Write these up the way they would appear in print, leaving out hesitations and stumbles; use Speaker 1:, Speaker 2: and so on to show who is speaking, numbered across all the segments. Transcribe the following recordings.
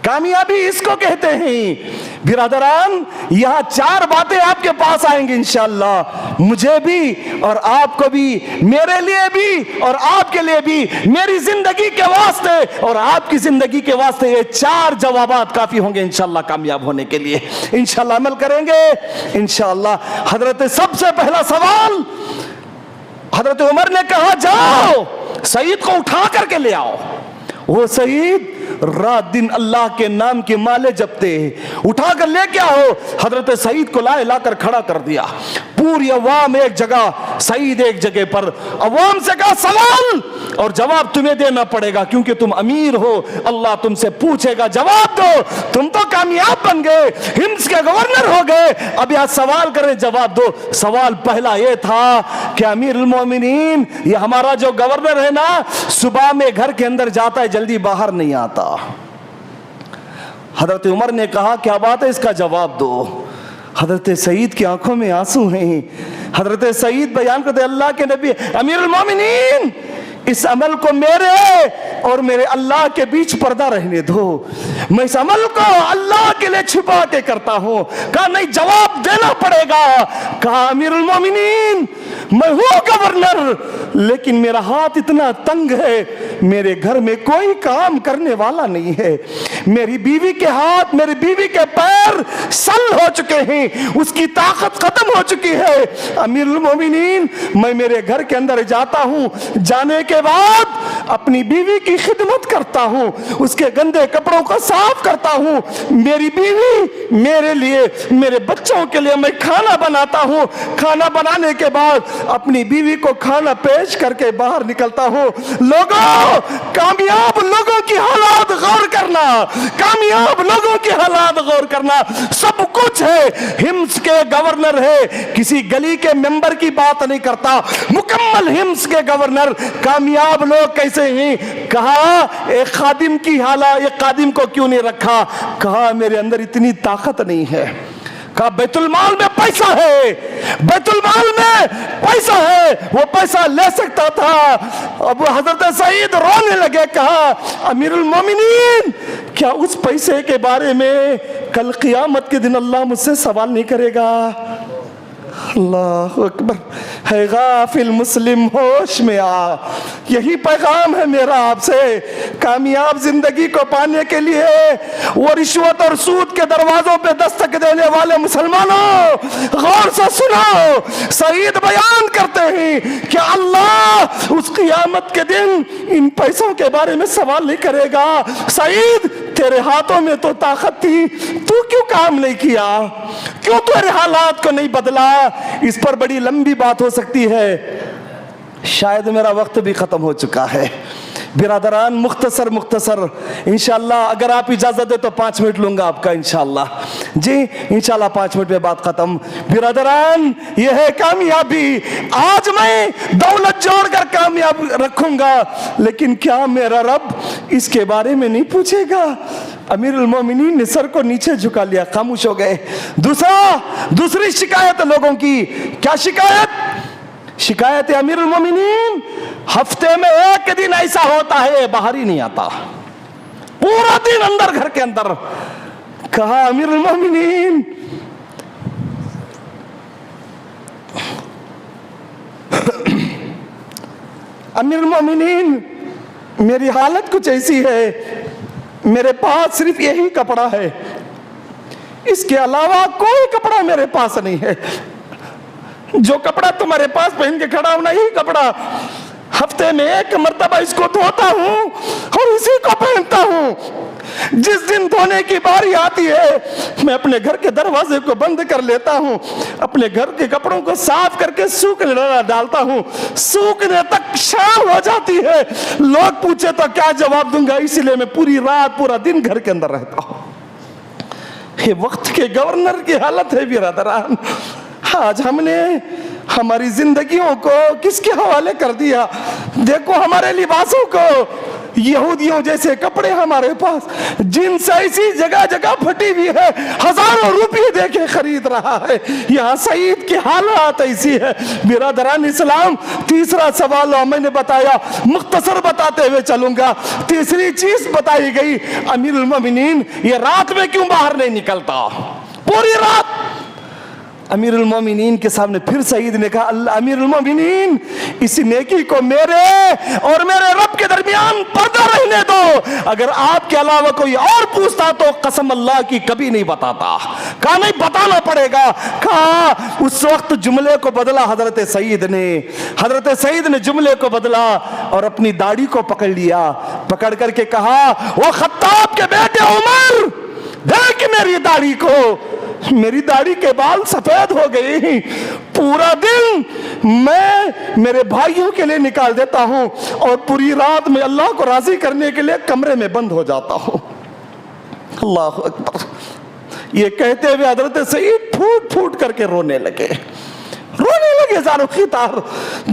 Speaker 1: کامیابی اس کو کہتے ہیں۔ برادران، یہاں 4 باتیں آپ کے پاس آئیں گے انشاءاللہ، مجھے بھی اور آپ کو بھی، میرے لیے بھی اور آپ کے لیے بھی، میری زندگی کے واسطے اور آپ کی زندگی کے واسطے یہ 4 جوابات کافی ہوں گے انشاءاللہ کامیاب ہونے کے لیے۔ انشاءاللہ عمل کریں گے انشاءاللہ۔ حضرت سب سے پہلا سوال، حضرت عمر نے کہا جاؤ سعید کو اٹھا کر کے لے آؤ۔ وہ سعید رات دن اللہ کے نام کی مالے جپتے ہیں، اٹھا کر لے کے آؤ۔ حضرت سعید کو لا کر کھڑا کر دیا، پوری عوام ایک جگہ، سعید ایک جگہ پر۔ عوام سے کہا سوال اور جواب تمہیں دینا پڑے گا کیونکہ تم امیر ہو، اللہ تم سے پوچھے گا، جواب دو۔ تم تو کامیاب بن گئے، ہمس کے گورنر ہو گئے، اب یہاں سوال کریں جواب دو۔ سوال پہلا یہ تھا کہ امیر المومنین، یہ ہمارا جو گورنر ہے نا، صبح میں گھر کے اندر جاتا ہے، جلدی باہر نہیں آتا۔ حضرت عمر نے کہا کیا بات ہے، اس کا جواب دو۔ حضرت سعید کی آنکھوں میں آنسو ہیں۔ حضرت سعید بیان کرتے اللہ کے نبی، امیر المومنین اس عمل کو میرے اور میرے اللہ کے بیچ پردہ رہنے دو، میں اس عمل کو اللہ کے لیے چھپا کے کرتا ہوں۔ کہا نہیں، جواب دینا پڑے گا۔ کہا امیر المومنین میں ہوں گورنر، لیکن میرا ہاتھ اتنا تنگ ہے، میرے گھر میں کوئی کام کرنے والا نہیں ہے، میری بیوی کے ہاتھ، میری بیوی کے پیر سل ہو چکے ہیں، اس کی طاقت ختم ہو چکی ہے۔ امیر المومنین میں میرے گھر کے اندر جاتا ہوں، جانے کے بعد اپنی بیوی کی خدمت کرتا ہوں، اس کے گندے کپڑوں کو صاف کرتا ہوں، میری بیوی میرے لیے، میرے بچوں کے لیے میں کھانا بناتا ہوں، کھانا بنانے کے بعد اپنی بیوی کو کھانا پیش کر کے باہر نکلتا ہوں۔ لوگوں، کامیاب لوگوں کی حالات غور کرنا، کامیاب لوگوں کی حالات غور کرنا۔ سب کچھ ہے، ہمس کے گورنر ہے، کسی گلی کے ممبر کی بات نہیں کرتا، مکمل ہمس کے گورنر۔ کامیاب لوگ کیسے ہیں؟ کہا ایک خادم کی حالت، ایک خادم کو کیوں نہیں رکھا؟ کہا میرے اندر اتنی طاقت نہیں ہے۔ کہا بیت المال میں پیسہ ہے، بیت المال میں پیسہ ہے، وہ پیسہ لے سکتا تھا۔ اب حضرت سعید رونے لگے، کہا امیر المومنین کیا اس پیسے کے بارے میں کل قیامت کے دن اللہ مجھ سے سوال نہیں کرے گا؟ اللہ اکبر۔ ہے غافل مسلم ہوش میں آ، یہی پیغام ہے میرا آپ سے۔ کامیاب زندگی کو پانے کے لیے وہ رشوت اور سود کے دروازوں پہ دستک دینے والے مسلمانوں غور سے سنو، سعید بیان کرتے ہیں کہ اللہ اس قیامت کے دن ان پیسوں کے بارے میں سوال نہیں کرے گا۔ سعید تیرے ہاتھوں میں تو طاقت تھی، تو کیوں کام نہیں کیا؟ کیوں تیرے حالات کو نہیں بدلا؟ اس پر بڑی لمبی بات ہو سکتی ہے، شاید میرا وقت بھی ختم ہو چکا ہے۔ برادران مختصر انشاءاللہ اگر آپ اجازت دے تو 5 منٹ لوں گا آپ کا انشاءاللہ۔ جی انشاءاللہ 5 منٹ میں بات ختم۔ برادران یہ ہے کامیابی۔ آج میں دولت جوڑ کر کامیاب رکھوں گا، لیکن کیا میرا رب اس کے بارے میں نہیں پوچھے گا؟ امیر المومنین نے سر کو نیچے جھکا لیا، خاموش ہو گئے۔ دوسری شکایت لوگوں کی، کیا شکایت ہے امیر المومنین؟ ہفتے میں 1 دن ایسا ہوتا ہے باہر ہی نہیں آتا، پورا دن اندر گھر کے اندر۔ کہا امیر المومنین امیر المومنین میری حالت کچھ ایسی ہے، میرے پاس صرف یہی کپڑا ہے، اس کے علاوہ کوئی کپڑا میرے پاس نہیں ہے۔ جو کپڑا تمہارے پاس پہن کے کھڑا ہوں نا، یہی کپڑا ہفتے میں 1 مرتبہ اس کو دھوتا ہوں اور اسی کو پہنتا ہوں۔ جس دن دھونے کی باری آتی ہے میں اپنے گھر کے دروازے کو بند کر لیتا ہوں، اپنے گھر کے کپڑوں کو صاف کر کے سوکھنے ڈالتا ہوں، سوکھنے تک شام ہو جاتی ہے۔ لوگ پوچھے تو کیا جواب دوں گا، اسی لیے میں پوری رات پورا دن گھر کے اندر رہتا ہوں۔ یہ وقت کے گورنر کی حالت ہے برادران۔ آج ہم نے ہماری زندگیوں کو کس کے حوالے کر دیا؟ دیکھو ہمارے لباسوں کو، یہودیوں جیسے کپڑے ہمارے پاس، جنس ایسی جگہ جگہ پھٹی ہوئی ہے، ہزاروں روپے دے کے خرید رہا ہے۔ یہاں سعید کی حالات ایسی ہے۔ برادران اسلام، تیسرا سوال میں نے بتایا، مختصر بتاتے ہوئے چلوں گا۔ تیسری چیز بتائی گئی، امیر المومنین یہ رات میں کیوں باہر نہیں نکلتا؟ پوری رات امیر المومنین کے سامنے پھر سعید نے کہا، اللہ امیر المومنین، اس نیکی کو میرے اور میرے رب کے درمیان پردہ رہنے دو، اگر آپ کے علاوہ کوئی اور پوچھتا تو قسم اللہ کی کبھی نہیں بتاتا۔ کہا نہیں بتانا پڑے گا۔ کہا اس وقت جملے کو بدلا حضرت سعید نے جملے کو بدلا اور اپنی داڑھی کو پکڑ لیا، پکڑ کر کے کہا، وہ خطاب کے بیٹے عمر، دیکھ میری داڑھی کو، میری داڑھی کے بال سفید ہو گئی، پورا دن میں میرے بھائیوں کے لیے نکال دیتا ہوں اور پوری رات میں اللہ کو راضی کرنے کے لیے کمرے میں بند ہو جاتا ہوں۔ اللہ اکبر۔ یہ کہتے ہوئے حضرت سعید پھوٹ پھوٹ کر کے رونے لگے زارو خطار۔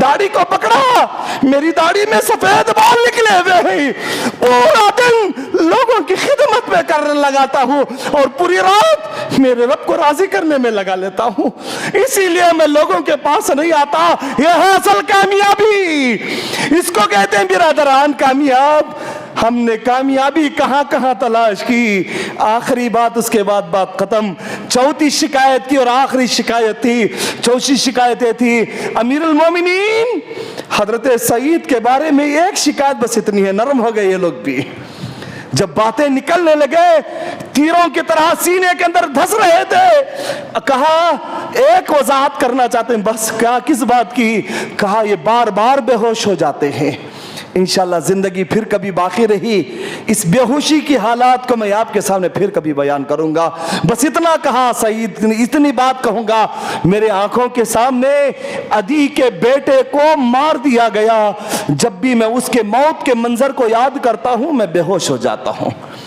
Speaker 1: داڑھی کو پکڑا، میری داڑھی میں سفید بال نکلے ہوئے ہیں، پورا دن لوگوں کی خدمت میں کرنے لگاتا ہوں اور پوری رات میرے رب کو راضی کرنے میں لگا لیتا ہوں، اسی لیے میں لوگوں کے پاس نہیں آتا۔ یہ ہے اصل کامیابی، اس کو کہتے ہیں برادران کامیاب۔ ہم نے کامیابی کہاں کہاں تلاش کی، آخری بات، اس کے بعد بات ختم۔ چوتھی شکایت تھی اور آخری شکایت تھی، چوتھی شکایتیں تھی امیر المومنین حضرت سعید کے بارے میں ایک شکایت بس اتنی ہے، نرم ہو گئے یہ لوگ بھی، جب باتیں نکلنے لگے تیروں کی طرح سینے کے اندر دھس رہے تھے، کہا ایک وضاحت کرنا چاہتے ہیں بس۔ کہا کس بات کی؟ کہا یہ بار بار بے ہوش ہو جاتے ہیں، انشاءاللہ زندگی پھر کبھی باقی رہی، اس بے ہوشی کی حالات کو میں آپ کے سامنے پھر کبھی بیان کروں گا۔ بس اتنا کہا سعید، اتنی بات کہوں گا، میرے آنکھوں کے سامنے عدی کے بیٹے کو مار دیا گیا، جب بھی میں اس کے موت کے منظر کو یاد کرتا ہوں میں بے ہوش ہو جاتا ہوں۔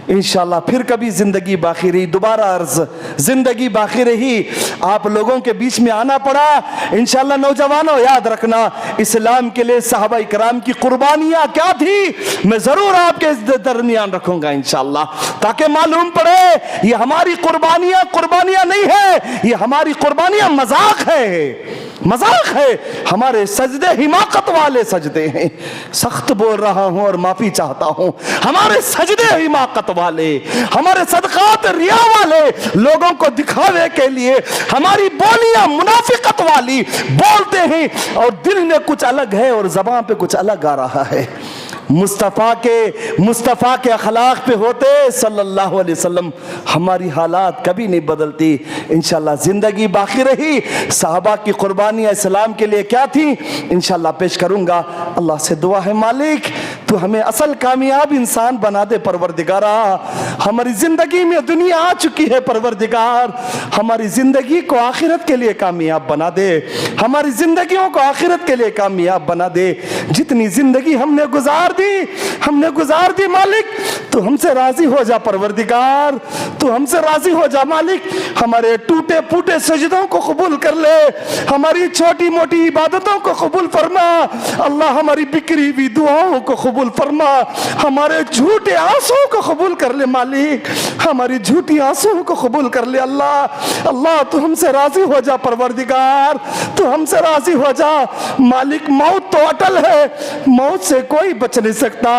Speaker 1: انشاءاللہ پھر کبھی زندگی باقی رہی، دوبارہ عرض زندگی باقی رہی، آپ لوگوں کے بیچ میں آنا پڑا۔ انشاءاللہ نوجوانوں یاد رکھنا، اسلام کے لئے صحابہ کرام کی قربانیاں کیا تھی، میں ضرور آپ کے درمیان رکھوں گا انشاءاللہ، تاکہ معلوم پڑے یہ ہماری قربانیاں نہیں ہے، یہ ہماری قربانیاں مذاق ہے، ہمارے سجدے حماقت والے سجدے ہیں۔ سخت بول رہا ہوں اور معافی چاہتا ہوں، ہمارے سجدے حماقت والے، ہمارے صدقات ریا والے، لوگوں کو دکھاوے کے لیے ہماری بولیاں منافقت والی بولتے ہیں اور دل میں کچھ الگ ہے اور زبان پہ کچھ الگ آ رہا ہے۔ مصطفیٰ کے اخلاق پہ ہوتے صلی اللہ علیہ وسلم، ہماری حالات کبھی نہیں بدلتی۔ انشاءاللہ زندگی باقی رہی، صحابہ کی قربانیاں اسلام کے لیے کیا تھیں انشاءاللہ پیش کروں گا۔ اللہ سے دعا ہے مالک تو ہمیں اصل کامیاب انسان بنا دے پروردگارا۔ ہماری زندگی میں دنیا آ چکی ہے پروردگار، ہماری زندگی کو آخرت کے لیے کامیاب بنا دے، ہماری زندگیوں کو آخرت کے لیے کامیاب بنا دے۔ جتنی زندگی ہم نے گزار دی مالک تو ہم سے راضی ہو جا پروردگار، تو ہم سے راضی ہو جا مالک، ہمارے ٹوٹے پھوٹے سجدوں کو قبول کر لے، ہماری چھوٹی موٹی عبادتوں کو قبول فرما اللہ، ہماری بکھری ہوئی دعاؤں کو قبول فرما، ہمارے جھوٹے آنسوں کو قبول کر لے مالک، ہماری جھوٹی آنسوں کو قبول کر لے اللہ تو ہم سے راضی ہو جا پروردگار، تو ہم سے راضی ہو جا مالک۔ موت تو اٹل ہے، موت سے کوئی بچ نہیں سکتا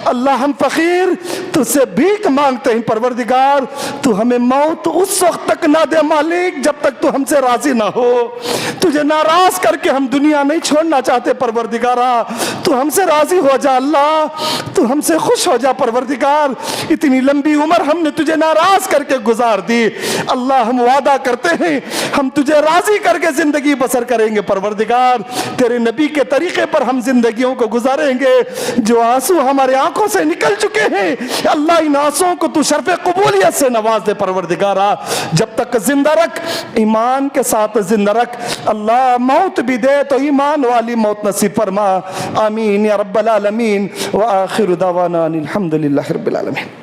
Speaker 1: اللہ، ہم فقیر تجھ سے بھیک مانگتے ہیں پروردگار، تو ہمیں موت اس وقت تک نہ دے مالک جب تک تو ہم سے راضی نہ ہو، تجھے ناراض کر کے ہم دنیا نہیں چھوڑنا چاہتے پروردگارا، تو ہم سے راضی ہو جا اللہ، تو ہم سے خوش ہو جا پروردگار۔ اتنی لمبی عمر ہم نے تجھے ناراض کر کے گزار دی اللہ، ہم وعدہ کرتے ہیں ہم تجھے راضی کر کے زندگی بسر کریں گے پروردگار، تیرے نبی کے طریقے پر ہم زندگیوں کو گزاریں گے۔ جو آنسو ہمارے آنکھوں سے نکل چکے ہیں اللہ، ان آنسوؤں کو تو شرف قبولیت سے نواز دے پروردگارا، جب تک زندہ رکھ، ایمان کے ساتھ زندہ رکھ اللہ، موت بھی دے تو ایمان والی موت نصیب فرما، آمین یا رب العالمین، وآخر دعوانا الحمدللہ رب العالمین۔